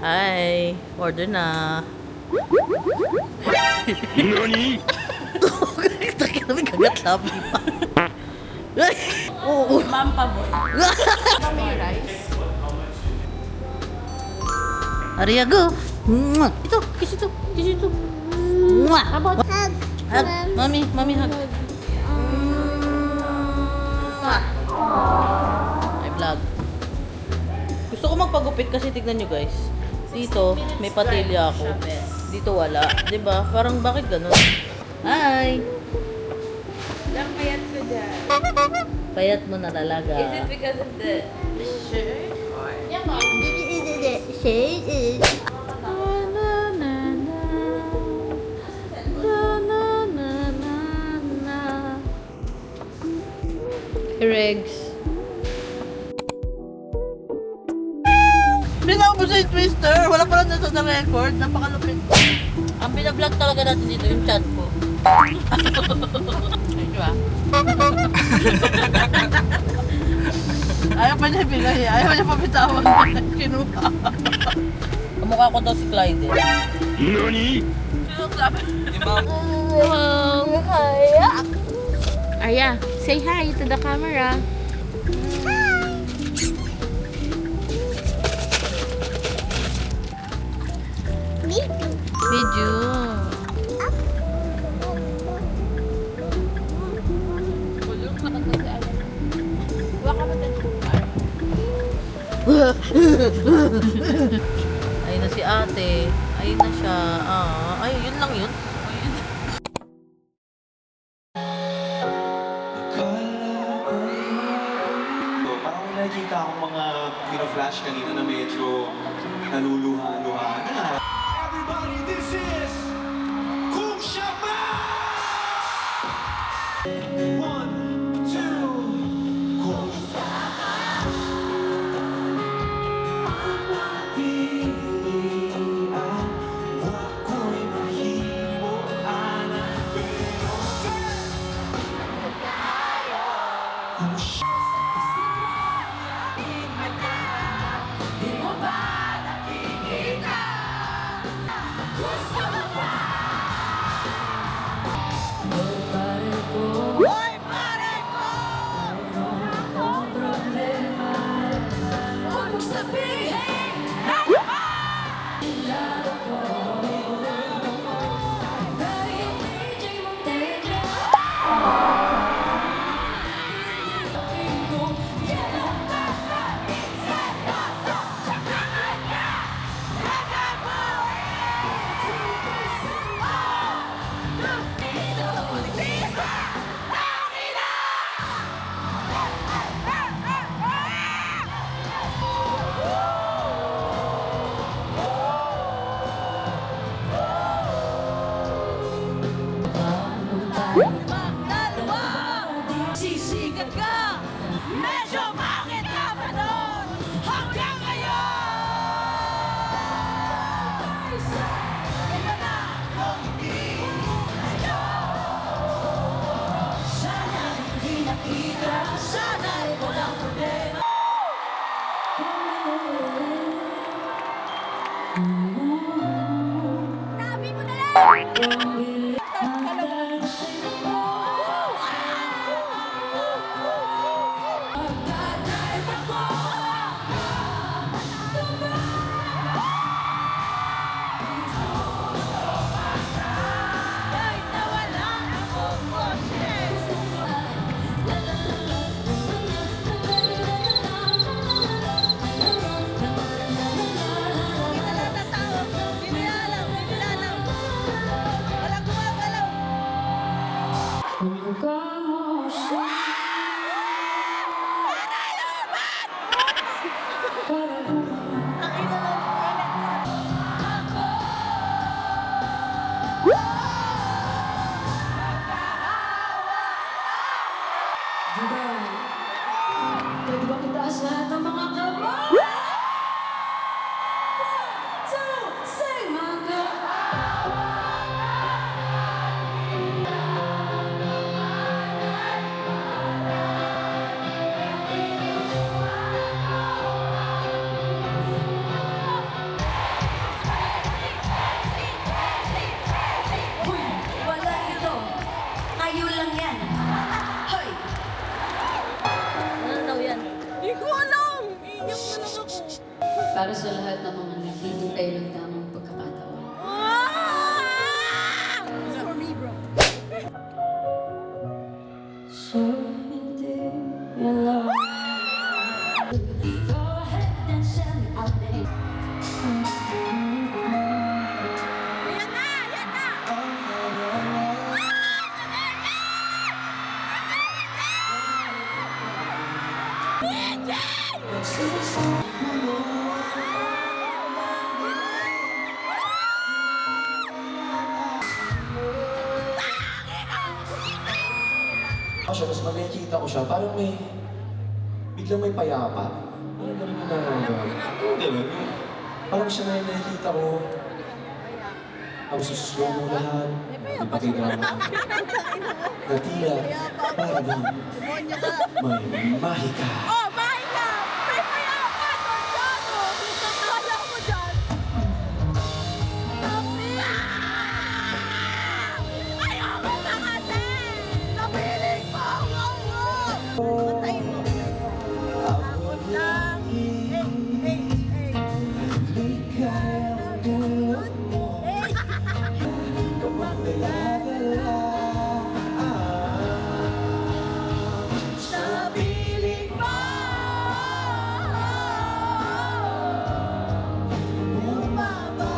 Hi, order na. NANI?! Taki namin kagat labi pa. Oo. Ma'am Pavoy. May rice. Ariago. Ito, kiss ito. Kiss ito. How about Hug. Mami, hug. Ay, vlog. Gusto ko magpagupit kasi tignan nyo guys. Dito, may patilya ako. Dito wala. 'Di ba? Parang bakit ganun? Hi! Lang payat ko dyan. Payat mo na talaga. Is it because of the shirt? Or... Yeah, ma'am. Regs. Binabos sa twister. Wala pala nasa na record. Napakalupit. Ang binablog talaga natin dito yung chat ko. Ay, diba? Ayaw pa niya ibigay. Ayaw niya pabitawan. Kinuha. Kamukha ko daw si Clyde. NANI?! Arya, say hi to the camera. Video. Ayun na si ate. Ayun na siya. Ay, yun lang yun. So, parang may nakikita akong mga pino-flash kanina na medyo naluluha-luha na. Everybody, this is Kung Shama! 1, 2, Kung Shama! Pilihan, huwag ko'y mahimuan. Pero Kung Shama! Para sa lahat ng mga naghihintay ng tamang pagkakataon. So hindi yan lang. Go ahead and send me out there. Siya, mas makikita ko siya, parang biglang may payapa. Ano ba rin yung nararamdaman? Ganun. Parang siya na yung nakikita ko. Tapos suslow mo lahat. Ipakidrama. Na tila, parang may mahika. Oh, mahika! May payapa! Tornado! Kala mo dyan! Sabi! Ayoko na kasi! Napiling mo! Patayin mo! Takot lang! Hey! Sa piling mo! Bumaba!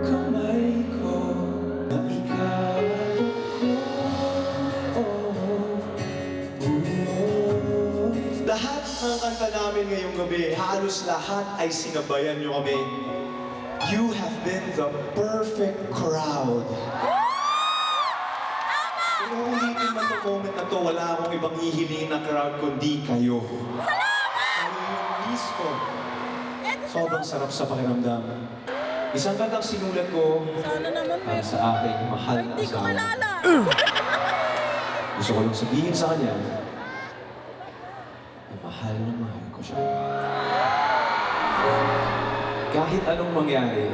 Kamay ko na ikaw lahat ng kanta namin ngayong gabi, halos lahat ay sinabayan nyo kami. You have been the perfect crowd. Kung ulitin man itong moment na to, wala akong ibang hihilingin na crowd kundi kayo. Kayo yung mismo. Sobrang sarap sa pakiramdam. Isang kantang sinulat ko Sana naman para sa aking mahal na Hindi ko asawa. malala! Gusto ko lang sabihin sa kanya na mahal ko siya. Kahit anong mangyari,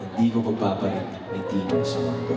hindi ko magpapalit ni Tina sa mundo.